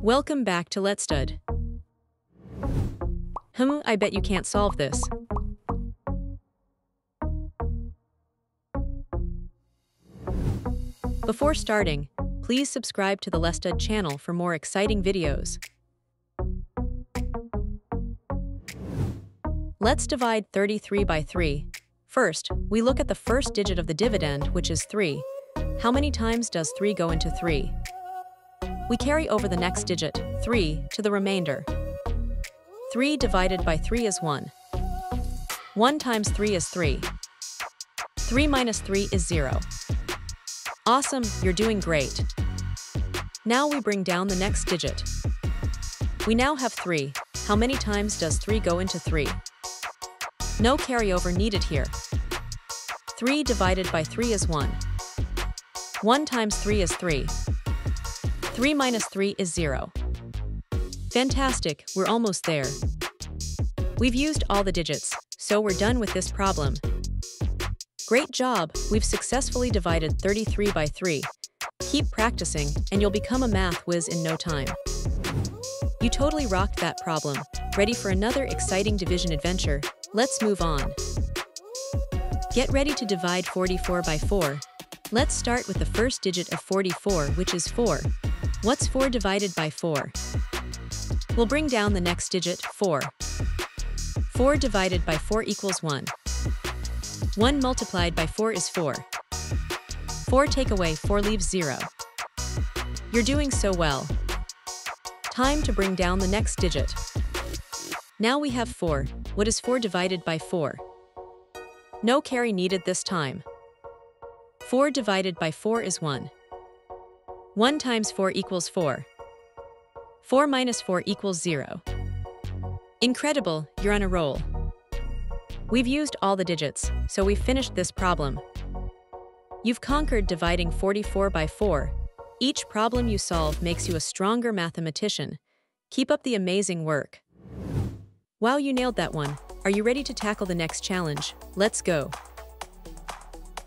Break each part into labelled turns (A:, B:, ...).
A: Welcome back to Let's Stud. I bet you can't solve this. Before starting, please subscribe to the Let's Stud channel for more exciting videos. Let's divide 33 by 3. First, we look at the first digit of the dividend, which is 3. How many times does 3 go into 3? We carry over the next digit, 3, to the remainder. 3 divided by 3 is 1. 1 times 3 is 3. 3 minus 3 is 0. Awesome, you're doing great. Now we bring down the next digit. We now have 3. How many times does 3 go into 3? No carryover needed here. 3 divided by 3 is 1. 1 times 3 is 3. 3 minus 3 is 0. Fantastic, we're almost there. We've used all the digits, so we're done with this problem. Great job, we've successfully divided 33 by 3. Keep practicing, and you'll become a math whiz in no time. You totally rocked that problem. Ready for another exciting division adventure? Let's move on. Get ready to divide 44 by 4. Let's start with the first digit of 44, which is 4. What's 4 divided by 4? We'll bring down the next digit, 4. 4 divided by 4 equals 1. 1 multiplied by 4 is 4. 4 take away 4 leaves 0. You're doing so well. Time to bring down the next digit. Now we have 4. What is 4 divided by 4? No carry needed this time. 4 divided by 4 is 1. 1 times 4 equals 4. 4 minus 4 equals 0. Incredible, you're on a roll. We've used all the digits, so we've finished this problem. You've conquered dividing 44 by 4. Each problem you solve makes you a stronger mathematician. Keep up the amazing work. Wow, you nailed that one. Are you ready to tackle the next challenge? Let's go.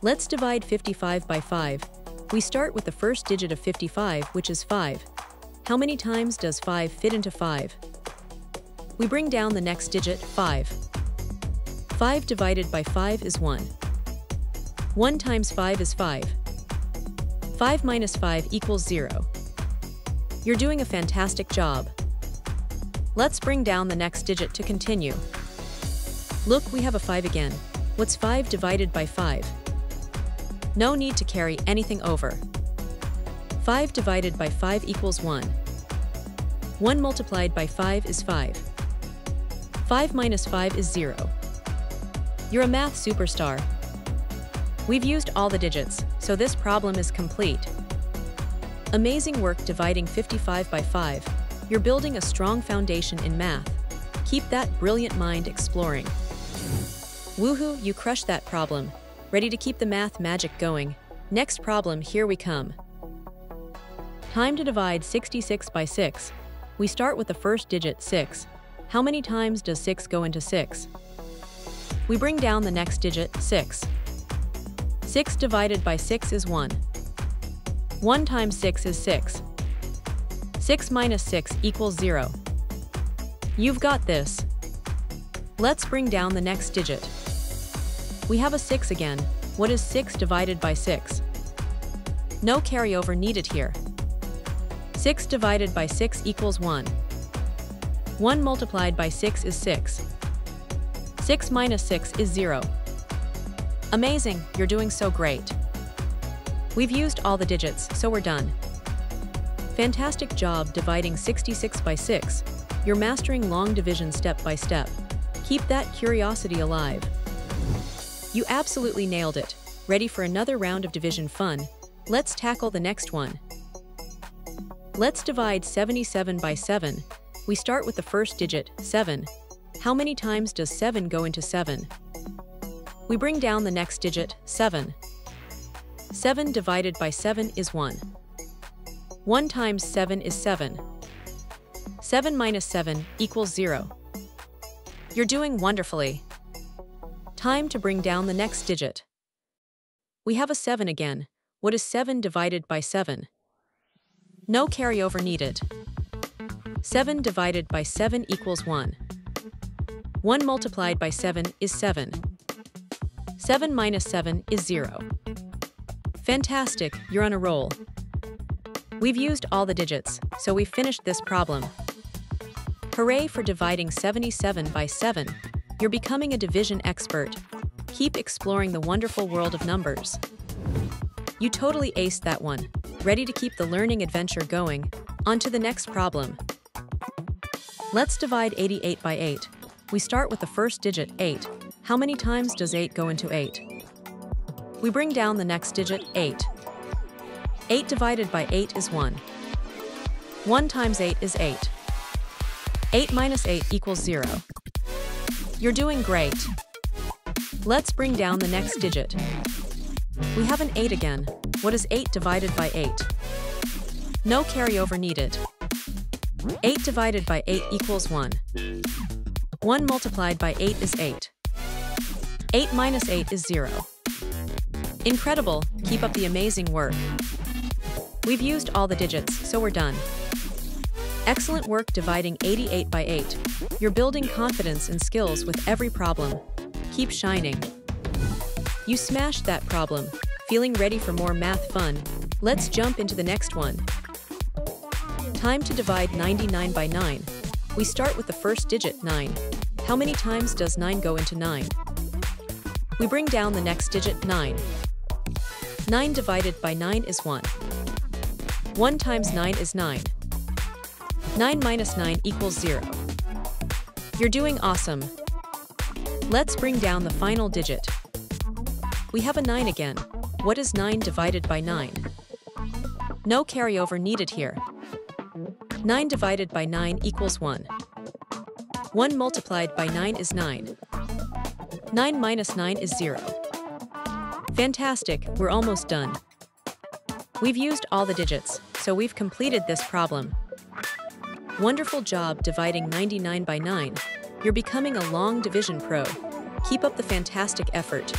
A: Let's divide 55 by 5. We start with the first digit of 55, which is 5. How many times does 5 fit into 5? We bring down the next digit, 5. 5 divided by 5 is 1. 1 times 5 is 5. 5 minus 5 equals 0. You're doing a fantastic job. Let's bring down the next digit to continue. Look, we have a 5 again. What's 5 divided by 5? No need to carry anything over. 5 divided by 5 equals 1. 1 multiplied by 5 is 5. 5 minus 5 is 0. You're a math superstar. We've used all the digits, so this problem is complete. Amazing work dividing 55 by 5. You're building a strong foundation in math. Keep that brilliant mind exploring. Woohoo, you crushed that problem. Ready to keep the math magic going? Next problem, here we come. Time to divide 66 by 6. We start with the first digit, 6. How many times does 6 go into 6? We bring down the next digit, 6. 6 divided by 6 is 1. 1 times 6 is 6. 6 minus 6 equals 0. You've got this. Let's bring down the next digit. We have a 6 again. What is 6 divided by 6? No carryover needed here. 6 divided by 6 equals 1. 1 multiplied by 6 is 6. 6 minus 6 is 0. Amazing, you're doing so great. We've used all the digits, so we're done. Fantastic job dividing 66 by 6. You're mastering long division step by step. Keep that curiosity alive. You absolutely nailed it. Ready for another round of division fun? Let's tackle the next one. Let's divide 77 by 7. We start with the first digit, 7. How many times does 7 go into 7? We bring down the next digit, 7. 7 divided by 7 is 1. 1 times 7 is 7. 7 minus 7 equals 0. You're doing wonderfully. Time to bring down the next digit. We have a 7 again. What is 7 divided by 7? No carryover needed. 7 divided by 7 equals 1. 1 multiplied by 7 is 7. 7 minus 7 is 0. Fantastic, you're on a roll. We've used all the digits, so we've finished this problem. Hooray for dividing 77 by 7. You're becoming a division expert. Keep exploring the wonderful world of numbers. You totally aced that one. Ready to keep the learning adventure going? On to the next problem. Let's divide 88 by 8. We start with the first digit, 8. How many times does 8 go into 8? We bring down the next digit, 8. 8 divided by 8 is 1. 1 times 8 is 8. 8 minus 8 equals 0. You're doing great. Let's bring down the next digit. We have an 8 again. What is 8 divided by 8? No carryover needed. 8 divided by 8 equals 1. 1 multiplied by 8 is 8. 8 minus 8 is 0. Incredible, keep up the amazing work. We've used all the digits, so we're done. Excellent work dividing 88 by 8. You're building confidence and skills with every problem. Keep shining. You smashed that problem. Feeling ready for more math fun? Let's jump into the next one. Time to divide 99 by 9. We start with the first digit, 9. How many times does 9 go into 9? We bring down the next digit, 9. 9 divided by 9 is 1. 1 times 9 is 9. 9 minus 9 equals 0. You're doing awesome. Let's bring down the final digit. We have a 9 again. What is 9 divided by 9? No carryover needed here. 9 divided by 9 equals 1. 1 multiplied by 9 is 9. 9 minus 9 is 0. Fantastic, we're almost done. We've used all the digits, so we've completed this problem. Wonderful job dividing 99 by 9. You're becoming a long division pro. Keep up the fantastic effort.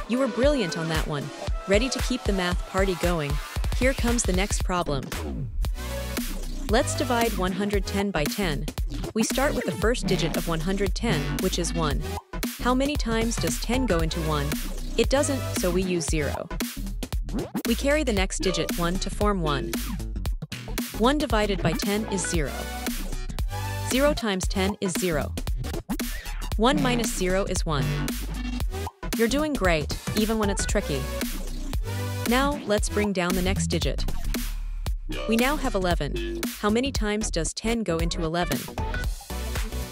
A: You were brilliant on that one. Ready to keep the math party going? Here comes the next problem. Let's divide 110 by 10. We start with the first digit of 110, which is 1. How many times does 10 go into 1? It doesn't, so we use 0. We carry the next digit, 1, to form 1. 1 divided by 10 is 0. 0 times 10 is 0. 1 minus 0 is 1. You're doing great, even when it's tricky. Now, let's bring down the next digit. We now have 11. How many times does 10 go into 11?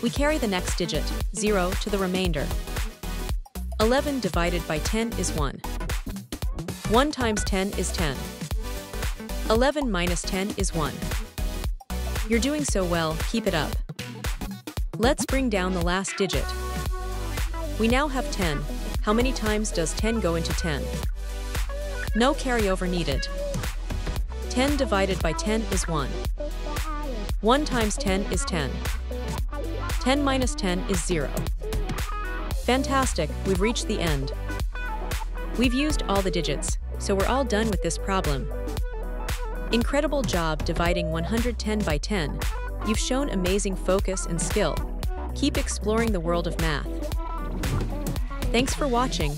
A: We carry the next digit, 0, to the remainder. 11 divided by 10 is 1. 1 times 10 is 10. 11 minus 10 is 1. You're doing so well, keep it up. Let's bring down the last digit. We now have 10. How many times does 10 go into 10? No carryover needed. 10 divided by 10 is 1. 1 times 10 is 10. 10 minus 10 is 0. Fantastic, we've reached the end. We've used all the digits, so we're all done with this problem. Incredible job dividing 110 by 10. You've shown amazing focus and skill. Keep exploring the world of math. Thanks for watching.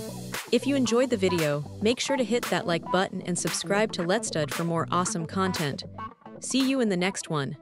A: If you enjoyed the video, make sure to hit that like button and subscribe to Let's Stud for more awesome content. See you in the next one.